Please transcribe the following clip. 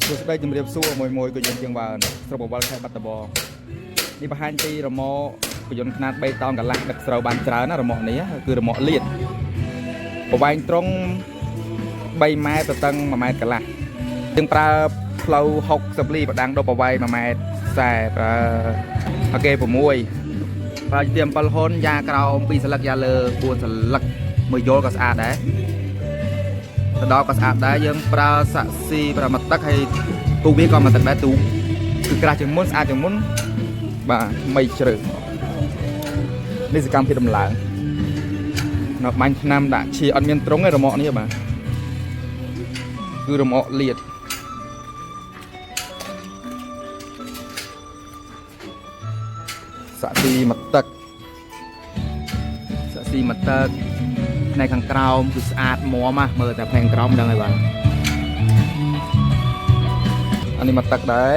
សួស្តីជំរាបសួរមួយក៏យើងជាងបានស្រុកបវលខេត្តបាត់ដំបងនេះបង្ហាញពីរមាក់ពយន្តខ្នាត3តោនកន្លះដឹកស្រូវបានច្រើនណារមាក់នេះគឺរមាក់លៀតប្រវែងត្រង់3ម៉ែត្រទៅតឹង1ម៉ែត្រកន្លះយើងប្រើផ្លូវ60លីបដាំងដល់ប្រវែង1ម៉ែត្រ40ប្រើអូខេ6ប្រើជា7ហ៊ុនយ៉ាក្រោម2ស្លឹកយ៉ាលើ4ស្លឹកមួយយល់ក៏ស្អាតដែរទៅដល់ក៏ស្អាតដែរយើងប្រើសាក់ស៊ីប្រើមកទឹកហើយទូវាក៏មកទឹកដែរទូគឺក្រាស់ជាងមុនស្អាតជាងមុនបាទថ្មីជ្រៅនេះសកម្មភាពដំឡើងនៅបាញ់ឆ្នាំដាក់ឈីអត់មានត្រង់ទេរមាក់នេះបាទគឺរមាក់លៀតសាក់ស៊ីមកទឹកសាក់ស៊ីមកទឹកផ្នែកខាងក្រោមគឺស្អាតមាំមើលតែផ្នែកក្រោមដឹងហើយបាទអានេះមកទឹកដែរ